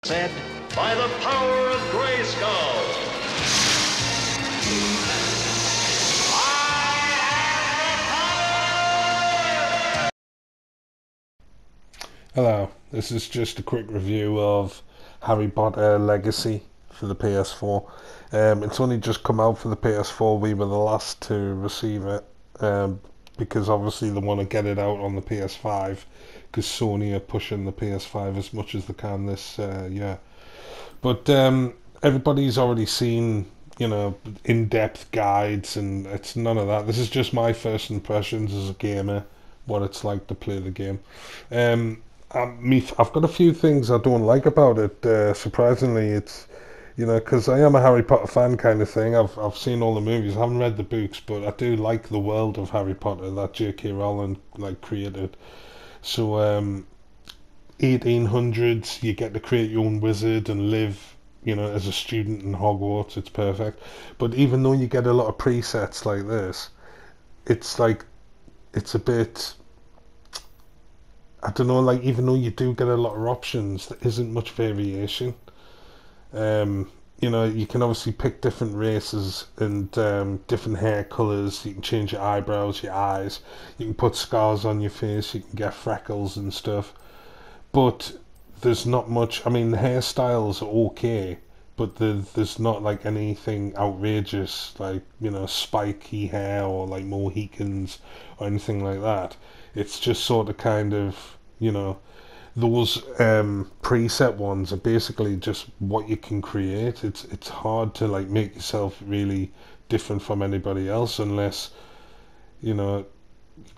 Said by the power of Grayskull. Hello, this is just a quick review of Harry Potter Legacy for the PS4. It's only just come out for the PS4. We were the last to receive it because obviously they want to get it out on the PS5 because Sony are pushing the PS5 as much as they can this year. But everybody's already seen, in-depth guides, and it's none of that. This is just my first impressions as a gamer, what it's like to play the game. I've got a few things I don't like about it. Surprisingly, it's because I am a Harry Potter fan kind of thing. I've seen all the movies. I haven't read the books, but I do like the world of Harry Potter that J.K. Rowling created. So 1800s, you get to create your own wizard and live, as a student in Hogwarts. It's perfect. But even though you get a lot of presets like this, it's it's a bit. I don't know, even though you do get a lot of options, there isn't much variation. You can obviously pick different races and different hair colours. You can change your eyebrows, your eyes. You can put scars on your face. You can get freckles and stuff. But there's not much. I mean, the hairstyles are okay, but there's not anything outrageous, spiky hair or Mohicans or anything like that. It's just sort of kind of, those preset ones are basically just what you can create. It's hard to make yourself really different from anybody else unless, you're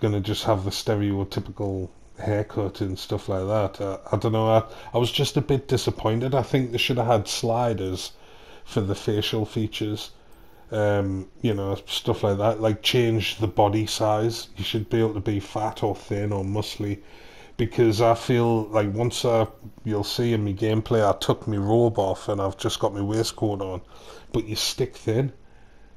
gonna just have the stereotypical haircut and stuff like that. I don't know. I was just a bit disappointed. I think they should have had sliders for the facial features. Stuff like that. Change the body size. You should be able to be fat or thin or muscly. Because I feel once you'll see in my gameplay, I took my robe off and I've just got my waistcoat on. But you stick thin.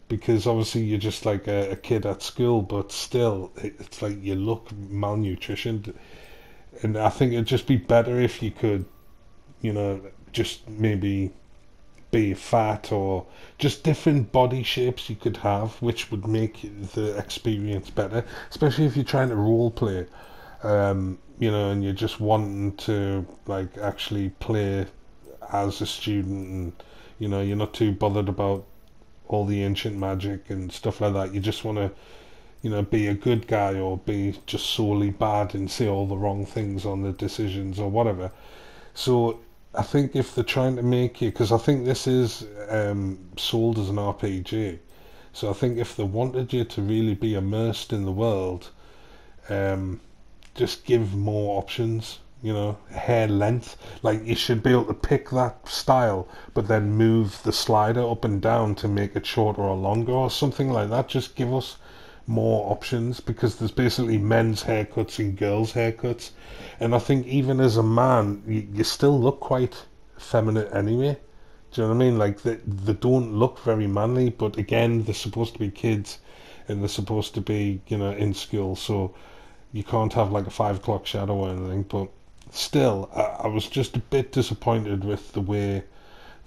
Because obviously you're just a kid at school, but still, it's you look malnutritioned. And I think it'd just be better if you could, just maybe be fat or just different body shapes you could have, which would make the experience better, especially if you're trying to role play, and you're just wanting to actually play as a student, and you're not too bothered about all the ancient magic and stuff like that. You just want to, be a good guy or be just solely bad and say all the wrong things on the decisions or whatever. So I think if they're trying to make you, because I think this is sold as an RPG, so I think if they wanted you to really be immersed in the world, just give more options. Hair length. You should be able to pick that style, but then move the slider up and down to make it shorter or longer or something like that. Just give us more options, because there's basically men's haircuts and girls' haircuts. And I think even as a man, you still look quite feminine anyway. Do you know what I mean? They don't look very manly, but again, they're supposed to be kids and they're supposed to be, in school. So you can't have a 5 o'clock shadow or anything, but still, I was just a bit disappointed with the way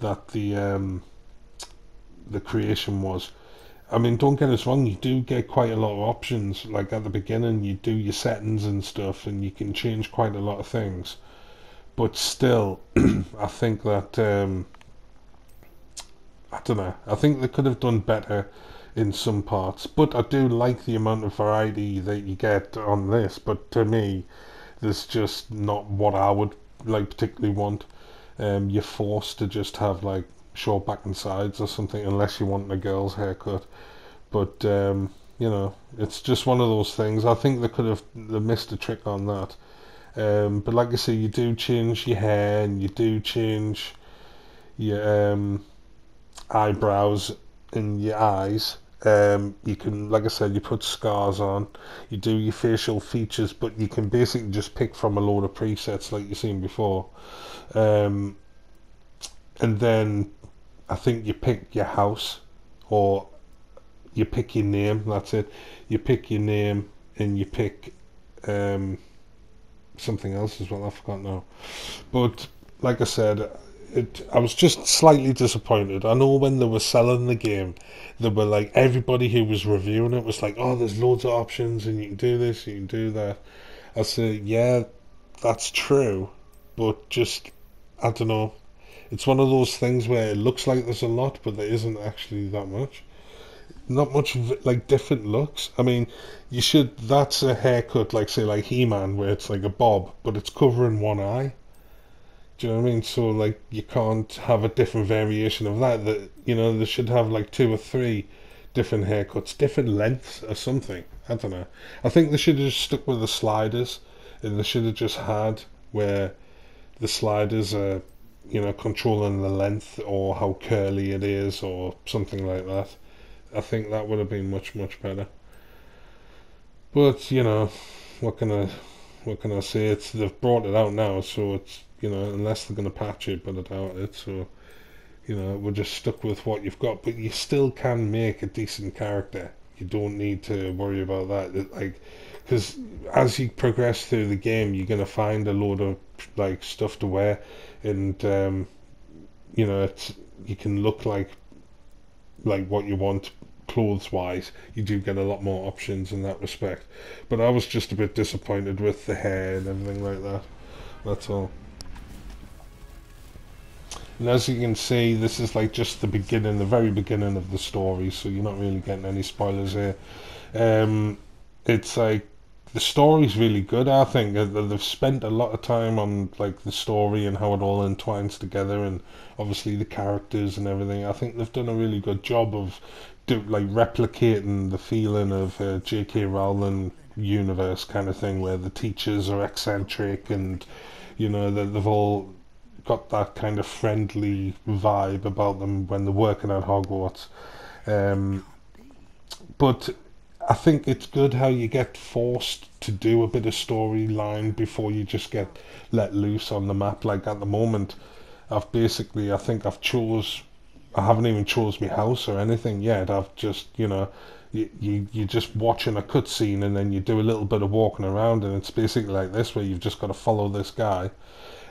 that the creation was. I mean, don't get us wrong, you do get quite a lot of options. At the beginning, you do your settings and stuff, and you can change quite a lot of things. But still, I think that I don't know. I think they could have done better in some parts. But I do like the amount of variety that you get on this. But to me, there's just not what I would particularly want. You're forced to just have short back and sides or something, unless you want a girl's haircut. But it's just one of those things. I think they missed a trick on that. But like I say, you do change your hair and you do change your eyebrows and your eyes. You can, like I said, you put scars on, you do your facial features, but you can basically just pick from a load of presets like you've seen before. And then I think you pick your house, or you pick your name. That's it. You pick your name and you pick something else as well. I forgot now. But like I said, I was just slightly disappointed. I know when they were selling the game, they were like, everybody who was reviewing it was like, oh, there's loads of options and you can do this, you can do that. I said, yeah, that's true, but just, I don't know. It's one of those things where it looks like there's a lot, but there isn't actually that much. Not much like different looks. I mean, you should. That's a haircut, like say, like He-Man, where it's like a bob, but it's covering one eye. Do you know what I mean? So like, you can't have a different variation of that. That they should have like two or three different haircuts, different lengths or something. I don't know. I think they should have just stuck with the sliders, and they should have just had where the sliders are, controlling the length or how curly it is or something like that. I think that would have been much, much better. But what can I what can I say? It's they've brought it out now, so it's unless they're going to patch it, but I doubt it. So we're just stuck with what you've got. But you still can make a decent character. You don't need to worry about that. Like, because as you progress through the game, you're going to find a load of like stuff to wear, and it's you can look like what you want clothes wise. You do get a lot more options in that respect, but I was just a bit disappointed with the hair and everything like that. That's all. And as you can see, this is like just the beginning, the very beginning of the story, so you're not really getting any spoilers here. It's like the story's really good. I think they've spent a lot of time on like the story and how it all entwines together, and obviously the characters and everything. I think they've done a really good job of replicating the feeling of J.K. Rowling universe kind of thing, where the teachers are eccentric and they've all got that kind of friendly vibe about them when they're working at Hogwarts. Um, but I think it's good how you get forced to do a bit of storyline before you just get let loose on the map. Like at the moment, I think I haven't even chose my house or anything yet. I've just, you're just watching a cutscene and then you do a little bit of walking around, and it's basically like this, where you've just got to follow this guy,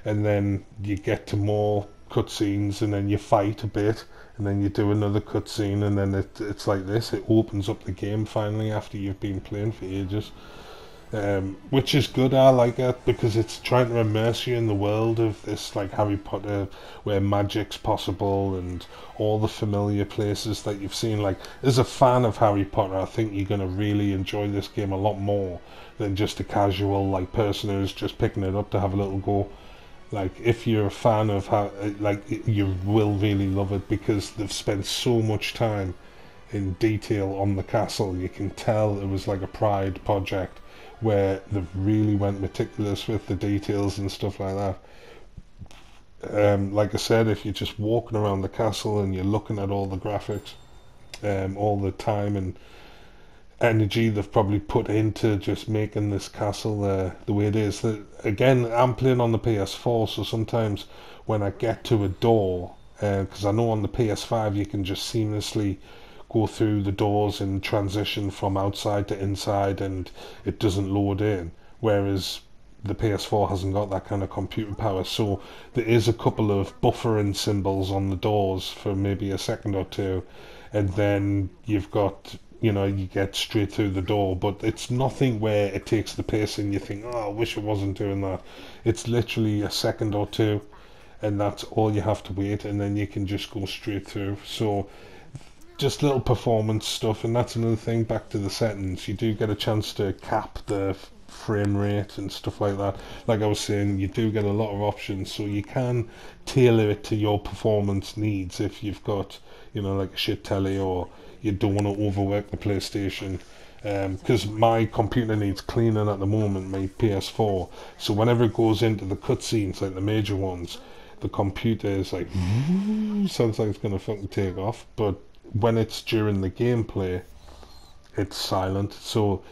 and then you get to more cutscenes, and then you fight a bit, and then you do another cutscene, and then it's like this. It opens up the game finally after you've been playing for ages, which is good. I like it because it's trying to immerse you in the world of this, like Harry Potter, where magic's possible and all the familiar places that you've seen. Like, as a fan of Harry Potter, I think you're going to really enjoy this game a lot more than just a casual like person who's just picking it up to have a little go. Like, if you're a fan of how, like, you will really love it because they've spent so much time in detail on the castle. You can tell it was like a pride project where they've really went meticulous with the details and stuff like that. Like I said, if you're just walking around the castle and you're looking at all the graphics, all the time and energy they've probably put into just making this castle the way it is. Again, I'm playing on the PS4, so sometimes when I get to a door, because I know on the PS5 you can just seamlessly go through the doors and transition from outside to inside, and it doesn't load in, whereas the PS4 hasn't got that kind of computer power. So there is a couple of buffering symbols on the doors for maybe a second or two, and then you've got, you get straight through the door. But it's nothing where it takes the piss and you think, oh, I wish it wasn't doing that. It's literally a second or two, and that's all you have to wait, and then you can just go straight through. So just little performance stuff. And that's another thing, back to the settings, you do get a chance to cap the frame rate and stuff like that. Like I was saying, you do get a lot of options, so you can tailor it to your performance needs if you've got, like a shit telly, or you don't want to overwork the PlayStation. Because my computer needs cleaning at the moment, my PS4, so whenever it goes into the cutscenes, like the major ones, the computer is like sounds like it's gonna fucking take off. But when it's during the gameplay, it's silent. So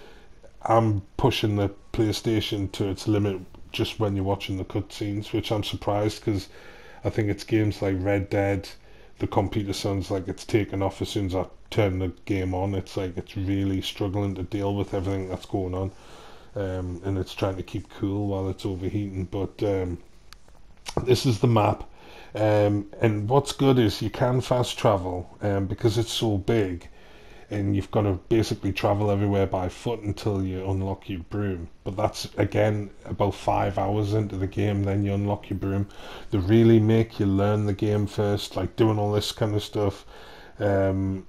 I'm pushing the PlayStation to its limit just when you're watching the cutscenes, which I'm surprised, because I think it's games like Red Dead, the computer sounds like it's taken off as soon as I turn the game on. It's like it's really struggling to deal with everything that's going on, and it's trying to keep cool while it's overheating. But this is the map. And what's good is you can fast travel, because it's so big, and you've got to basically travel everywhere by foot until you unlock your broom. But that's again about 5 hours into the game, then you unlock your broom. They really make you learn the game first, like doing all this kind of stuff. Um,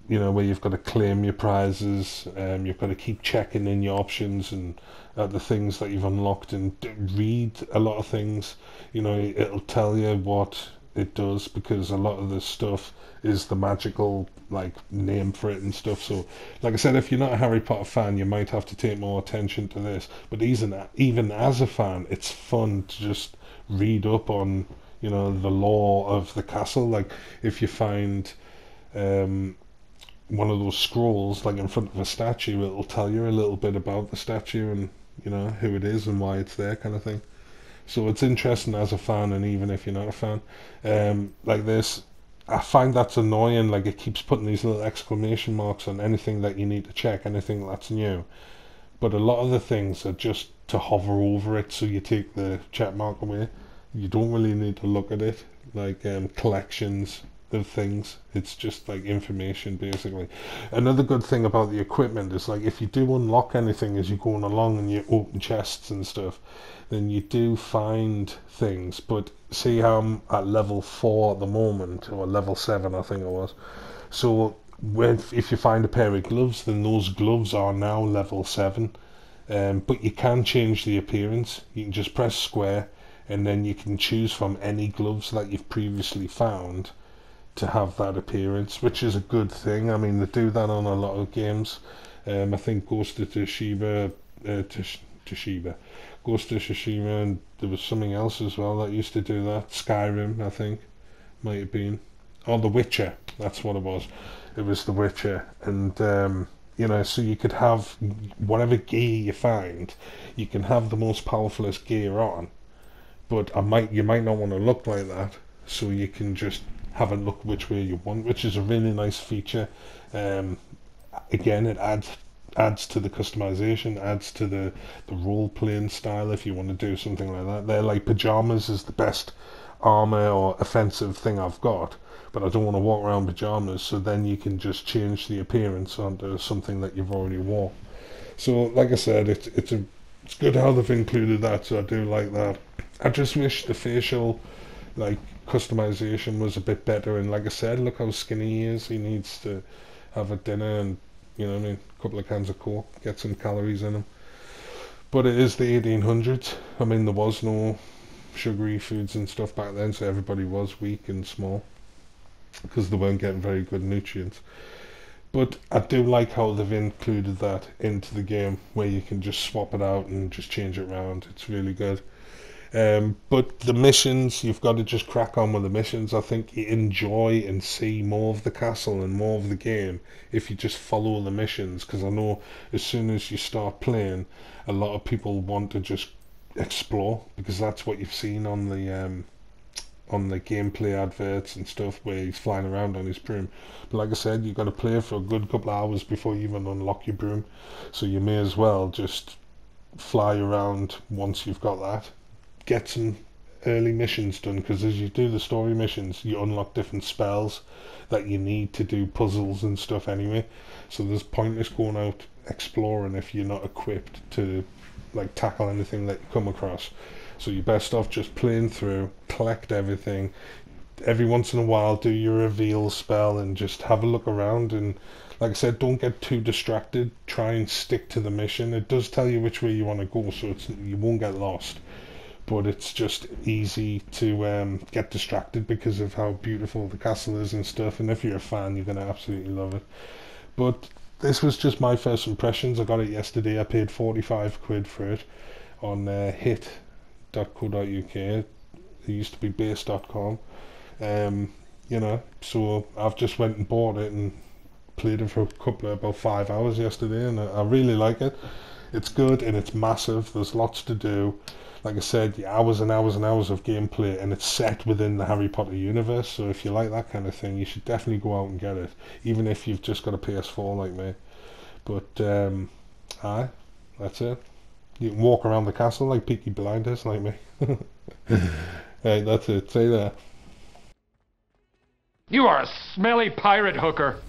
where you've got to claim your prizes, you've got to keep checking in your options and the things that you've unlocked, and read a lot of things. It'll tell you what it does, because a lot of the stuff is the magical like name for it and stuff. So, like I said, if you're not a Harry Potter fan, you might have to take more attention to this. But even as a fan, it's fun to just read up on the lore of the castle. Like if you find um, one of those scrolls like in front of a statue, it'll tell you a little bit about the statue and who it is and why it's there, kind of thing. So it's interesting as a fan, and even if you're not a fan, like this, I find that's annoying. Like it keeps putting these little exclamation marks on anything that you need to check, anything that's new. But a lot of the things are just to hover over it, so you take the check mark away. You don't really need to look at it, like collections of things. It's just like information, basically. Another good thing about the equipment is, like, if you do unlock anything as you're going along and you open chests and stuff, then you do find things. But see how I'm at level 4 at the moment, or level 7 I think it was. So if you find a pair of gloves, then those gloves are now level 7. But you can change the appearance. You can just press square, and then you can choose from any gloves that you've previously found to have that appearance, which is a good thing. I mean, they do that on a lot of games. I think Ghost of Tsushima, Ghost of Tsushima, and there was something else as well that used to do that. Skyrim, I think, might have been. Or The Witcher, that's what it was. It was The Witcher, and so you could have whatever gear you find, you can have the most powerfulest gear on, but you might not want to look like that, so you can just have a look which way you want, which is a really nice feature. Again, it adds to the customization, adds to the role playing style if you want to do something like that. They're like pajamas is the best armor or offensive thing I've got, but I don't want to walk around pajamas, so then you can just change the appearance onto something that you've already wore. So, like I said, it's good how they've included that. So I do like that. I just wish the facial like customization was a bit better. And like I said, look how skinny he is. He needs to have a dinner and a couple of cans of Coke, get some calories in him. But it is the 1800s. I mean, there was no sugary foods and stuff back then, so everybody was weak and small because they weren't getting very good nutrients. But I do like how they've included that into the game, where you can just swap it out and just change it around. It's really good. But the missions, you've got to just crack on with the missions. I think you enjoy and see more of the castle and more of the game if you just follow the missions, because I know as soon as you start playing, a lot of people want to just explore, because that's what you've seen on the gameplay adverts and stuff, where he's flying around on his broom. But like I said, you've got to play for a good couple of hours before you even unlock your broom, so you may as well just fly around once you've got that. Get some early missions done, because as you do the story missions, you unlock different spells that you need to do puzzles and stuff anyway. So there's pointless going out exploring if you're not equipped to like tackle anything that you come across. So you're best off just playing through, collect everything. Every once in a while, do your reveal spell and just have a look around. And like I said, don't get too distracted. Try and stick to the mission. It does tell you which way you want to go, so you won't get lost. But it's just easy to get distracted because of how beautiful the castle is and stuff. And if you're a fan, you're going to absolutely love it. But this was just my first impressions. I got it yesterday. I paid 45 quid for it on hit.co.uk. It used to be base.com. So I've just went and bought it and played it for about 5 hours yesterday, and I really like it. It's good and it's massive. There's lots to do. Like I said, hours and hours and hours of gameplay, and it's set within the Harry Potter universe, so if you like that kind of thing, you should definitely go out and get it, even if you've just got a PS4 like me. But aye, that's it. You can walk around the castle like Peaky Blinders like me. Right, that's it. Say that. You are a smelly pirate hooker.